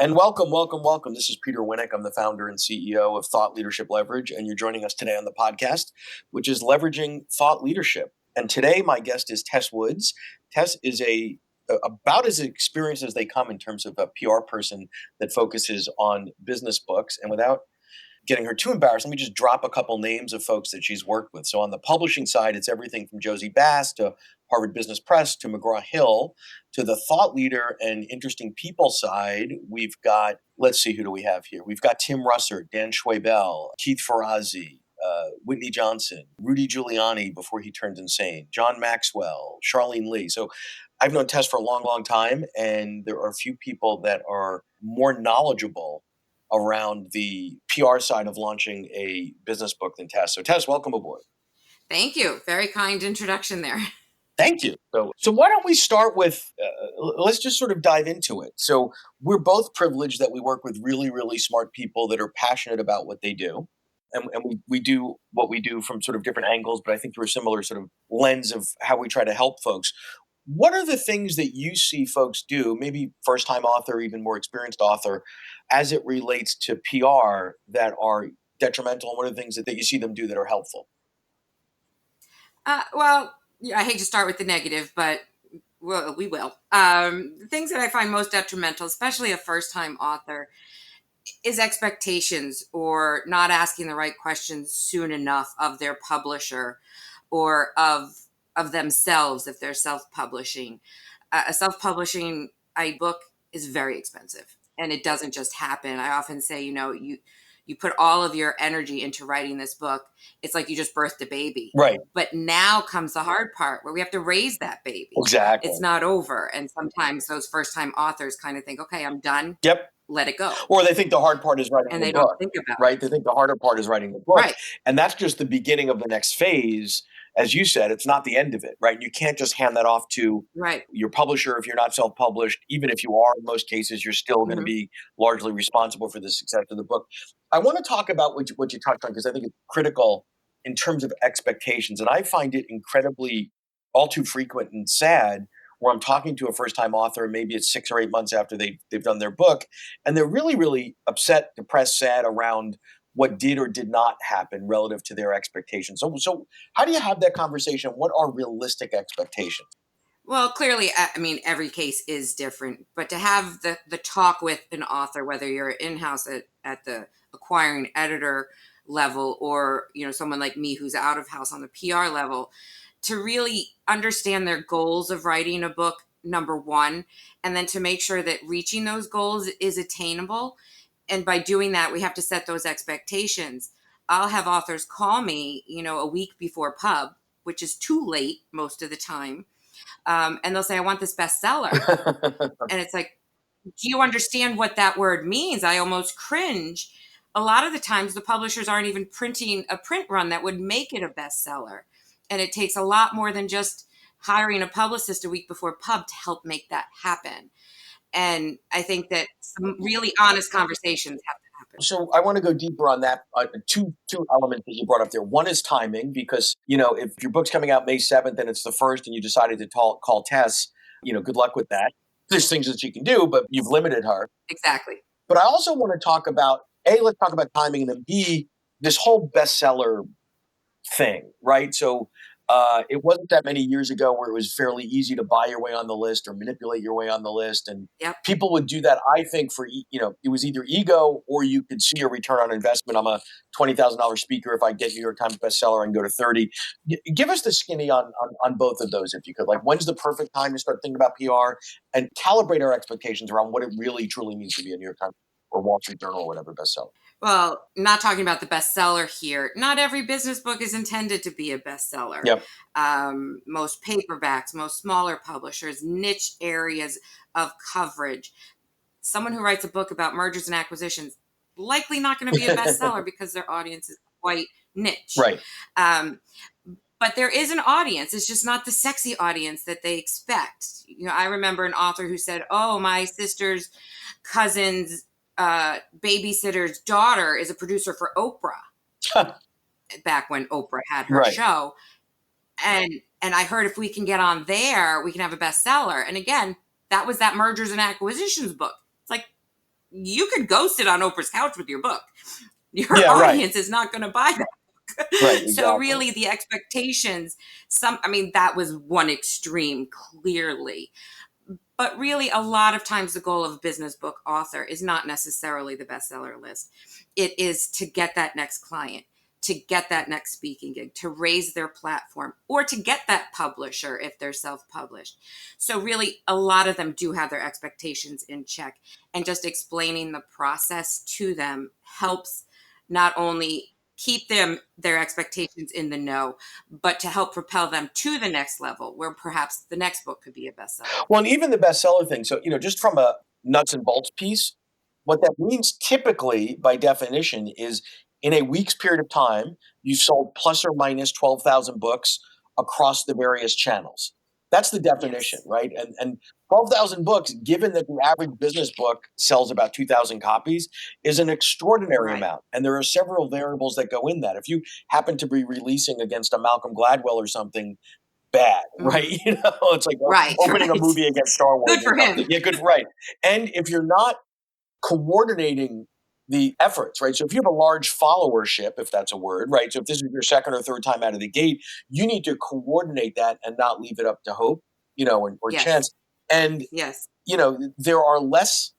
And welcome, welcome, welcome. This is Peter Winick. I'm the founder and CEO of Thought Leadership Leverage, and you're joining us today on the podcast, which is Leveraging Thought Leadership. And today, my guest is Tess Woods. Tess is about as experienced as they come in terms of a PR person that focuses on business books. And without getting her too embarrassed, let me just drop a couple names of folks that she's worked with. So on the publishing side, it's everything from Josie Bass to Harvard Business Press to McGraw-Hill. To the thought leader and interesting people side, we've got, let's see, who do we have here? We've got Tim Russert, Dan Schwabel, Keith Ferrazzi, Whitney Johnson, Rudy Giuliani before he turned insane, John Maxwell, Charlene Lee. So I've known Tess for a long, long time, and there are a few people that are more knowledgeable around the PR side of launching a business book than Tess. So Tess, welcome aboard. Thank you. Very kind introduction there. Thank you. So why don't we start with, let's just sort of dive into it. So we're both privileged that we work with really, really smart people that are passionate about what they do. And we do what we do from sort of different angles, but I think through a similar sort of lens of how we try to help folks. What are the things that you see folks do, maybe first-time author, even more experienced author, as it relates to PR that are detrimental? And what are the things that you see them do that are helpful? I hate to start with the negative, but we will. The things that I find most detrimental, especially a first-time author, is expectations or not asking the right questions soon enough of their publisher or of themselves if they're self-publishing. A self-publishing book is very expensive, and it doesn't just happen. I often say, you put all of your energy into writing this book. It's like you just birthed a baby. Right. But now comes the hard part where we have to raise that baby. Exactly. It's not over. And sometimes those first-time authors kind of think, okay, I'm done. Yep. Let it go. Or they think the hard part is writing the book. And they don't think about it. Right? They think the harder part is writing the book. Right. And that's just the beginning of the next phase. As you said, it's not the end of it, right? You can't just hand that off to your publisher if you're not self-published. Even if you are, in most cases, you're still going to be largely responsible for the success of the book. I want to talk about what you touched on, because I think it's critical in terms of expectations. And I find it incredibly all too frequent and sad where I'm talking to a first-time author, maybe it's 6 or 8 months after they've done their book, and they're really, really upset, depressed, sad around what did or did not happen relative to their expectations. So how do you have that conversation? What are realistic expectations? Well, clearly, I mean, every case is different, but to have the talk with an author, whether you're in-house at the acquiring editor level or, someone like me who's out of house on the PR level, to really understand their goals of writing a book, number one, and then to make sure that reaching those goals is attainable. And by doing that, we have to set those expectations. I'll have authors call me, a week before pub, which is too late most of the time. And they'll say, I want this bestseller. And it's like, do you understand what that word means? I almost cringe. A lot of the times the publishers aren't even printing a print run that would make it a bestseller. And it takes a lot more than just hiring a publicist a week before pub to help make that happen. And I think that some really honest conversations have to happen. So I want to go deeper on that. Two elements that you brought up there. One is timing, because, if your book's coming out May 7th and it's the 1st and you decided to call Tess, good luck with that. There's things that she can do, but you've limited her. Exactly. But I also want to talk about, A, let's talk about timing, and then B, this whole bestseller thing, right? So it wasn't that many years ago where it was fairly easy to buy your way on the list or manipulate your way on the list. And people would do that, I think, for, it was either ego or you could see a return on investment. I'm a $20,000 speaker. If I get New York Times bestseller, I can go to 30. Give us the skinny on both of those, if you could. Like, when's the perfect time to start thinking about PR, and calibrate our expectations around what it really, truly means to be a New York Times or Wall Street Journal or whatever bestseller? Well, not talking about the bestseller here. Not every business book is intended to be a bestseller. Yep. Most paperbacks, most smaller publishers, niche areas of coverage. Someone who writes a book about mergers and acquisitions, likely not going to be a bestseller because their audience is quite niche. Right. But there is an audience. It's just not the sexy audience that they expect. I remember an author who said, oh, my sister's cousin's babysitter's daughter is a producer for Oprah back when Oprah had her show. And I heard if we can get on there, we can have a bestseller. And again, that was that mergers and acquisitions book. It's like, you could go sit on Oprah's couch with your book. Your Yeah, right. audience is not going to buy that. Right, So exactly. really the expectations, that was one extreme clearly. But really, a lot of times the goal of a business book author is not necessarily the bestseller list. It is to get that next client, to get that next speaking gig, to raise their platform, or to get that publisher if they're self-published. So really, a lot of them do have their expectations in check. And just explaining the process to them helps not only keep their expectations in the know, but to help propel them to the next level where perhaps the next book could be a bestseller. Well, and even the bestseller thing, so, just from a nuts and bolts piece, what that means typically, by definition, is in a week's period of time, you sold plus or minus 12,000 books across the various channels. That's the definition, Yes. right? And 12,000 books, given that the average business book sells about 2,000 copies, is an extraordinary Right. amount. And there are several variables that go in that. If you happen to be releasing against a Malcolm Gladwell or something, bad, right? Mhm. It's like Right, opening a right. movie against Star Wars Good or for something. him. Yeah, good, right. And if you're not coordinating the efforts, right? So if you have a large followership, if that's a word, right? So if this is your second or third time out of the gate, you need to coordinate that and not leave it up to hope, or Yes. chance. And, Yes. there are less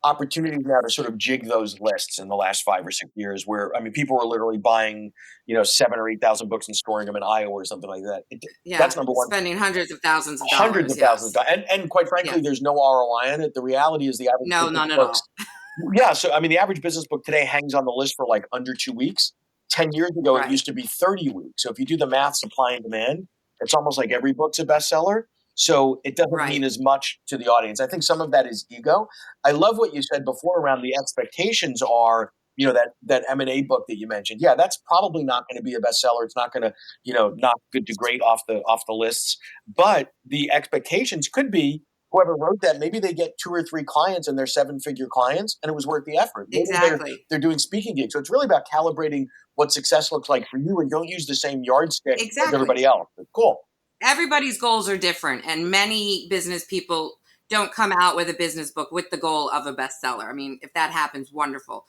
opportunities now to sort of jig those lists in the last 5 or 6 years where, I mean, people are literally buying, 7 or 8,000 books and storing them in Iowa or something like that. That's Yeah. number one. Spending hundreds of thousands of Hundreds dollars. of thousands of Yes. dollars. And quite frankly, Yes. there's no ROI on it. The reality is the average No, business none at books. all. Yeah, so I mean, the average business book today hangs on the list for like under 2 weeks. 10 years ago, it Right. used to be 30 weeks. So if you do the math, supply and demand, it's almost like every book's a bestseller. So it doesn't Right. mean as much to the audience. I think some of that is ego. I love what you said before around the expectations are, that M&A book that you mentioned. Yeah, that's probably not going to be a bestseller. It's not going to, knock good to great off the lists. But the expectations could be whoever wrote that, maybe they get 2 or 3 clients and they're 7-figure clients and it was worth the effort. Maybe Exactly. they're doing speaking gigs. So it's really about calibrating what success looks like for you and don't use the same yardstick as Exactly. everybody else. But cool. Everybody's goals are different, and many business people don't come out with a business book with the goal of a bestseller. I mean, if that happens, wonderful.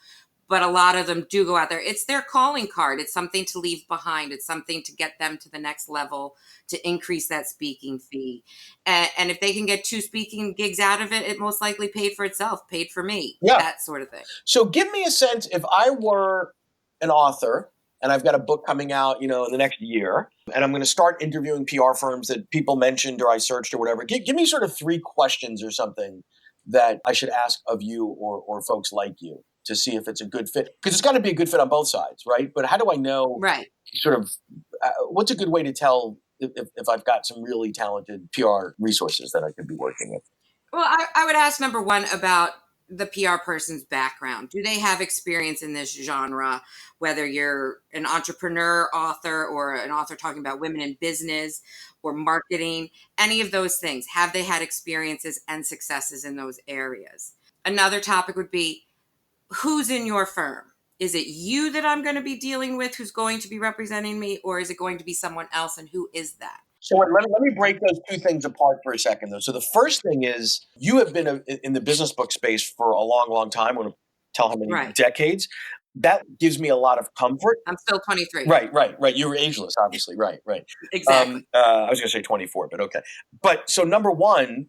But a lot of them do go out there. It's their calling card. It's something to leave behind. It's something to get them to the next level, to increase that speaking fee. And if they can get 2 speaking gigs out of it, it most likely paid for itself, paid for me, Yeah. that sort of thing. So give me a sense, if I were an author and I've got a book coming out, in the next year, and I'm going to start interviewing PR firms that people mentioned or I searched or whatever. Give me sort of 3 questions or something that I should ask of you or folks like you to see if it's a good fit. Because it's got to be a good fit on both sides, right? But how do I know Right. sort of what's a good way to tell if I've got some really talented PR resources that I could be working with? Well, I would ask number one about the PR person's background. Do they have experience in this genre? Whether you're an entrepreneur author or an author talking about women in business or marketing, any of those things. Have they had experiences and successes in those areas? Another topic would be who's in your firm? Is it you that I'm going to be dealing with who's going to be representing me, or is it going to be someone else? And who is that? So let me break those 2 things apart for a second, though. So the first thing is you have been in the business book space for a long, long time. I want to tell how many Right. decades. That gives me a lot of comfort. I'm still 23. Right. You were ageless, obviously. Right. Exactly. I was going to say 24, but okay. But so number one,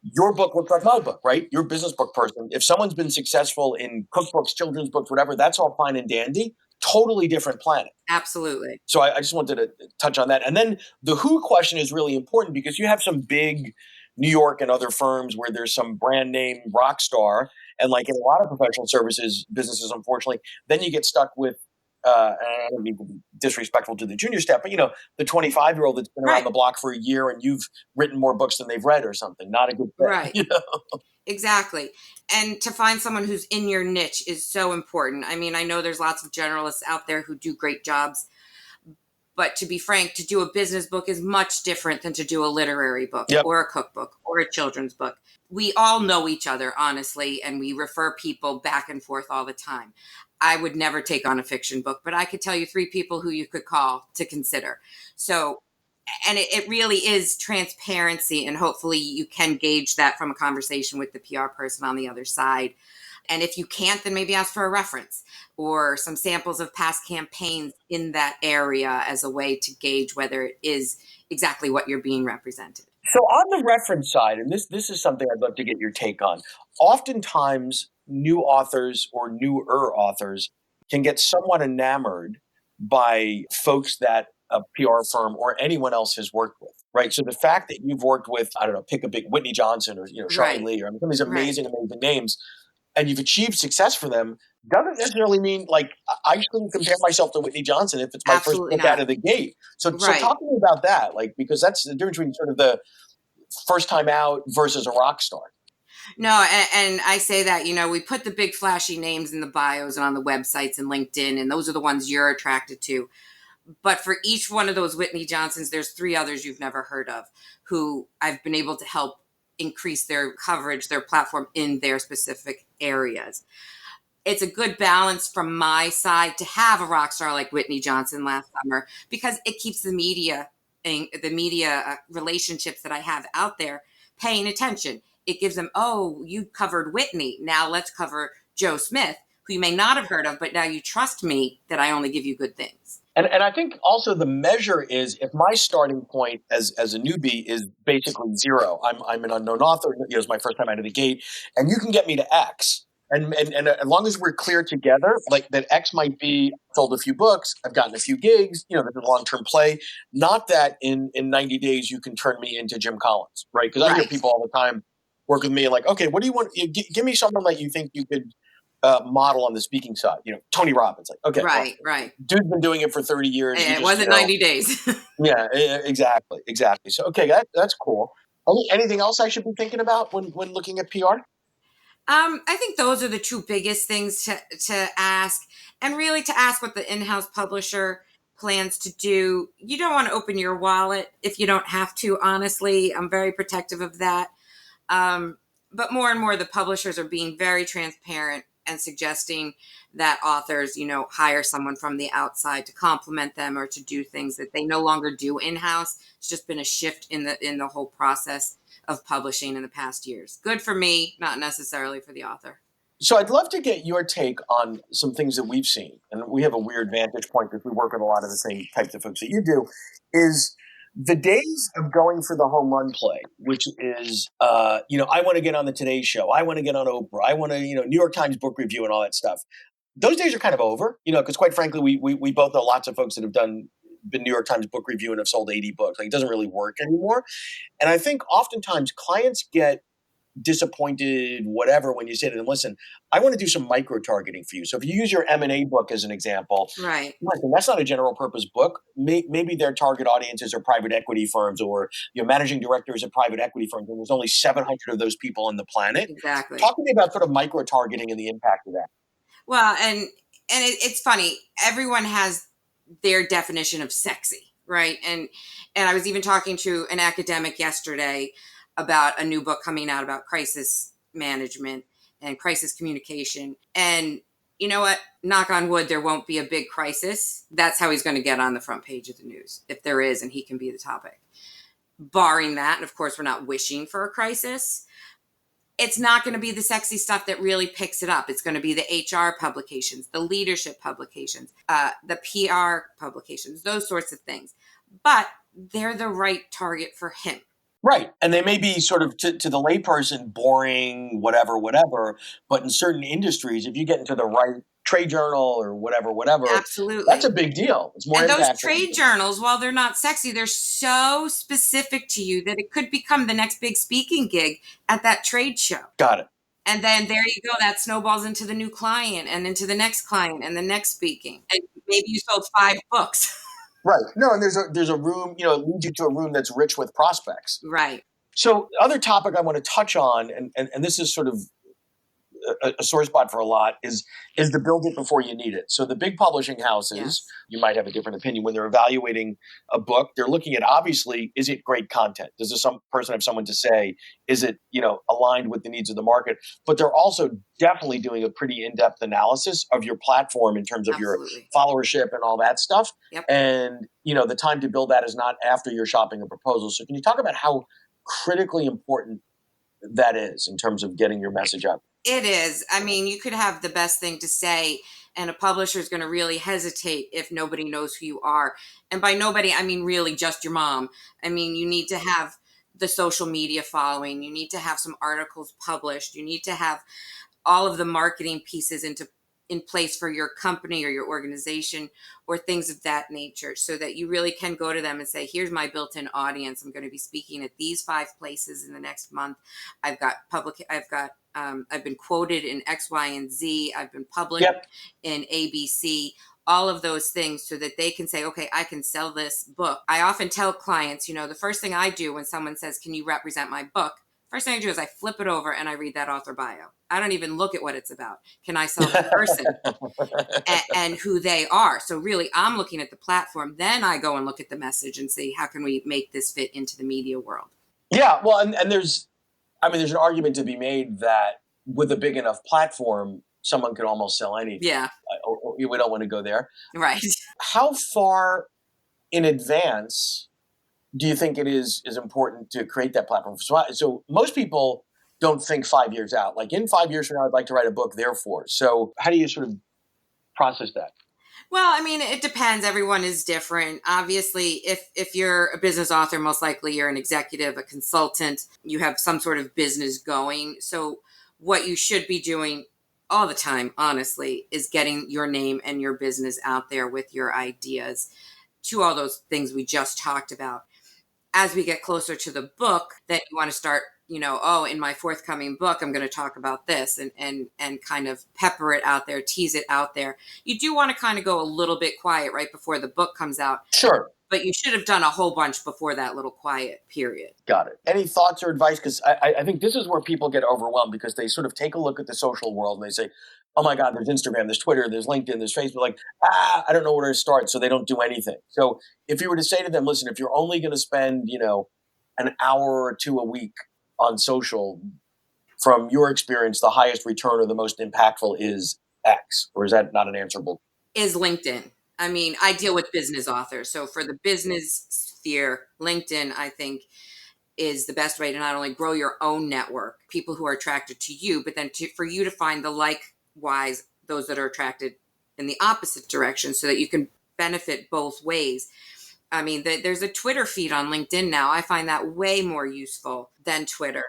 your book looks like my book, right? You're a business book person. If someone's been successful in cookbooks, children's books, whatever, that's all fine and dandy. Totally different planet. Absolutely. So I just wanted to touch on that. And then the who question is really important because you have some big New York and other firms where there's some brand name rock star. And like in a lot of professional services businesses, unfortunately, then you get stuck with, and I don't mean to be disrespectful to the junior staff, but the 25-year-old that's been around Right. the block for a year and you've written more books than they've read or something. Not a good fit. Right. Exactly. And to find someone who's in your niche is so important. I mean, I know there's lots of generalists out there who do great jobs, but to be frank, to do a business book is much different than to do a literary book Yep. or a cookbook or a children's book. We all know each other, honestly, and we refer people back and forth all the time. I would never take on a fiction book, but I could tell you 3 people who you could call to consider. So, and it really is transparency, and hopefully you can gauge that from a conversation with the PR person on the other side. And if you can't, then maybe ask for a reference or some samples of past campaigns in that area as a way to gauge whether it is exactly what you're being represented. So on the reference side, and this is something I'd love to get your take on. Oftentimes, new authors or newer authors can get somewhat enamored by folks that a PR firm or anyone else has worked with, right? So the fact that you've worked with, I don't know, pick a big Whitney Johnson or Charlotte Right. Lee or some of these Right. amazing names, and you've achieved success for them, doesn't necessarily mean like I shouldn't compare myself to Whitney Johnson if it's my first Absolutely book out not. of the gate. So Right. talk to me about that, like because that's the difference between sort of the first time out versus a rock star. No, and I say that, we put the big flashy names in the bios and on the websites and LinkedIn, and those are the ones you're attracted to. But for each one of those Whitney Johnsons, there's 3 others you've never heard of who I've been able to help increase their coverage, their platform in their specific areas. It's a good balance from my side to have a rock star like Whitney Johnson last summer because it keeps the media relationships that I have out there paying attention. It gives them, oh, you covered Whitney. Now let's cover Joe Smith, who you may not have heard of, but now you trust me that I only give you good things. And I think also the measure is if my starting point as a newbie is basically 0, I'm an unknown author, it's my first time out of the gate, and you can get me to X. And as long as we're clear together, like that X might be sold a few books, I've gotten a few gigs, this is a long-term play. Not that in 90 days you can turn me into Jim Collins, right? Because I hear Right. people all the time work with me like, okay, what do you want? Give me someone that you think you could model on the speaking side. Tony Robbins. Like, okay, well, Right. dude's been doing it for 30 years. It wasn't 90 days. Yeah, exactly. So, okay, that's cool. Anything else I should be thinking about when looking at PR? I think those are the 2 biggest things to ask, and really to ask what the in-house publisher plans to do. You don't want to open your wallet if you don't have to. Honestly, I'm very protective of that. But more and more, the publishers are being very transparent and suggesting that authors, hire someone from the outside to complement them or to do things that they no longer do in-house. It's just been a shift in the whole process of publishing in the past years. Good for me, not necessarily for the author. So I'd love to get your take on some things that we've seen, and we have a weird vantage point because we work with a lot of the same types of folks that you do, is the days of going for the home run play, which is, I want to get on the Today Show. I want to get on Oprah. I want to, New York Times book review and all that stuff. Those days are kind of over, because quite frankly, we both know lots of folks that have been New York Times book review and have sold 80 books. Like, it doesn't really work anymore. And I think oftentimes clients get disappointed, whatever, when you say to them, listen, I want to do some micro targeting for you. So if you use your M&A book as an example, Right. listen, that's not a general purpose book. Maybe their target audiences are private equity firms or managing directors at private equity firms, and there's only 700 of those people on the planet. Exactly. Talk to me about sort of micro targeting and the impact of that. Well, and it's funny. Everyone has their definition of sexy, right? And I was even talking to an academic yesterday about a new book coming out about crisis management and crisis communication. And you know what? Knock on wood, there won't be a big crisis. That's how he's going to get on the front page of the news, if there is, and he can be the topic. Barring that, and of course, we're not wishing for a crisis, it's not going to be the sexy stuff that really picks it up. It's going to be the HR publications, the leadership publications, the PR publications, those sorts of things. But they're the right target for him. Right. And they may be sort of to the layperson boring, whatever, but in certain industries, if you get into the right trade journal or whatever, Absolutely. that's a big deal. It's more and impactful. Those trade journals, while they're not sexy, they're so specific to you that it could become the next big speaking gig at that trade show. Got it. And then there you go. That snowballs into the new client and into the next client and the next speaking. And maybe you sold 5 books. Right. No, and there's a room, it leads you to a room that's rich with prospects. Right. So other topic I want to touch on, and this is sort of a sore spot for a lot, is the build it before you need it. So the big publishing houses, Yes. You might have a different opinion when they're evaluating a book. They're looking at, obviously, is it great content? Does some person have someone to say? Is it aligned with the needs of the market? But they're also definitely doing a pretty in-depth analysis of your platform in terms of Absolutely. your followership and all that stuff. Yep. And the time to build that is not after you're shopping a proposal. So can you talk about how critically important that is in terms of getting your message out? It is. I mean, you could have the best thing to say, and a publisher is going to really hesitate if nobody knows who you are. And by nobody, I mean really just your mom. I mean, you need to have the social media following. You need to have some articles published. You need to have all of the marketing pieces in place for your company or your organization or things of that nature, so that you really can go to them and say, here's my built-in audience. I'm going to be speaking at these 5 places in the next month. I've been quoted in X, Y, and Z. I've been published Yep. in ABC, all of those things, so that they can say, okay, I can sell this book. I often tell clients, the first thing I do when someone says, can you represent my book? First thing I do is I flip it over and I read that author bio. I don't even look at what it's about. Can I sell the person and who they are? So really, I'm looking at the platform. Then I go and look at the message and see, how can we make this fit into the media world? Yeah, well, and there's an argument to be made that with a big enough platform, someone could almost sell anything. Yeah. We don't want to go there. Right. How far in advance do you think it is important to create that platform? So most people don't think 5 years out. Like, in 5 years from now, I'd like to write a book, therefore. So how do you sort of process that? Well, I mean, it depends. Everyone is different. Obviously, if you're a business author, most likely you're an executive, a consultant, you have some sort of business going. So what you should be doing all the time, honestly, is getting your name and your business out there with your ideas to all those things we just talked about. As we get closer to the book, that you want to start, in my forthcoming book, I'm going to talk about this, and kind of pepper it out there, tease it out there. You do want to kind of go a little bit quiet right before the book comes out. Sure. But you should have done a whole bunch before that little quiet period. Got it. Any thoughts or advice? Because I think this is where people get overwhelmed, because they sort of take a look at the social world and they say, oh my God, there's Instagram, there's Twitter, there's LinkedIn, there's Facebook. Like, I don't know where to start. So they don't do anything. So if you were to say to them, listen, if you're only going to spend, an hour or two a week on social, from your experience, the highest return or the most impactful is X, or is that not an answerable? Is LinkedIn. I mean, I deal with business authors. So for the business sphere, LinkedIn, I think, is the best way to not only grow your own network, people who are attracted to you, but then for you to find the likewise, those that are attracted in the opposite direction, so that you can benefit both ways. I mean, there's a Twitter feed on LinkedIn now. I find that way more useful than Twitter.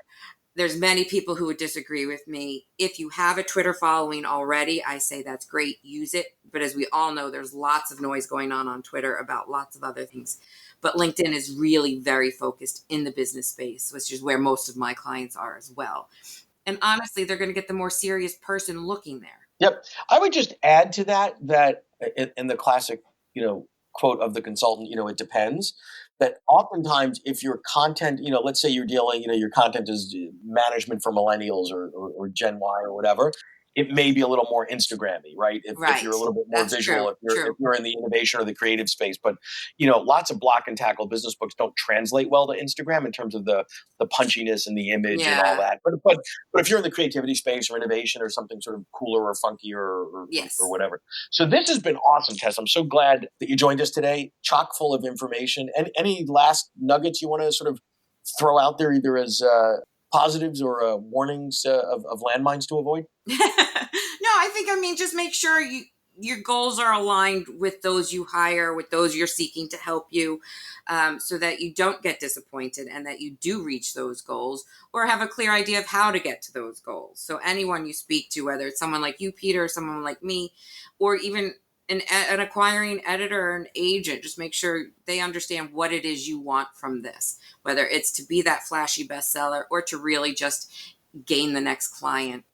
There's many people who would disagree with me. If you have a Twitter following already, I say that's great, use it. But as we all know, there's lots of noise going on Twitter about lots of other things. But LinkedIn is really very focused in the business space, which is where most of my clients are as well. And honestly, they're going to get the more serious person looking there. Yep. I would just add to that in the classic, quote of the consultant, it depends. That oftentimes, if your content, let's say you're dealing, your content is management for millennials or Gen Y or whatever, it may be a little more Instagram-y, right? If you're a little bit more That's visual, true. if you're in the innovation or the creative space. But, lots of block and tackle business books don't translate well to Instagram in terms of the punchiness and the image and all that. But if you're in the creativity space or innovation or something sort of cooler or funky or whatever. So this has been awesome, Tess. I'm so glad that you joined us today. Chock full of information. And any last nuggets you want to sort of throw out there, either as positives or warnings of landmines to avoid? No, I think, just make sure your goals are aligned with those you hire, with those you're seeking to help you, so that you don't get disappointed and that you do reach those goals, or have a clear idea of how to get to those goals. So anyone you speak to, whether it's someone like you, Peter, or someone like me, or even an acquiring editor or an agent, just make sure they understand what it is you want from this, whether it's to be that flashy bestseller or to really just gain the next client.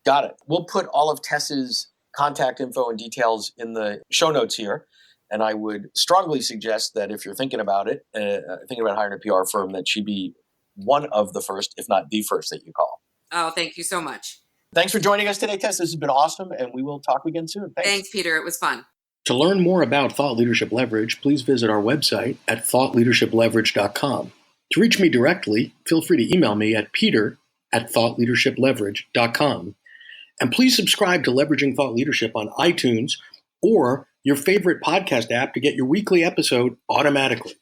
Got it. We'll put all of Tess's contact info and details in the show notes here. And I would strongly suggest that if you're thinking about it, thinking about hiring a PR firm, that she be one of the first, if not the first, that you call. Oh, thank you so much. Thanks for joining us today, Tess. This has been awesome, and we will talk again soon. Thanks, Peter. It was fun. To learn more about Thought Leadership Leverage, please visit our website at thoughtleadershipleverage.com. To reach me directly, feel free to email me at peter@thoughtleadershipleverage.com. And please subscribe to Leveraging Thought Leadership on iTunes or your favorite podcast app to get your weekly episode automatically.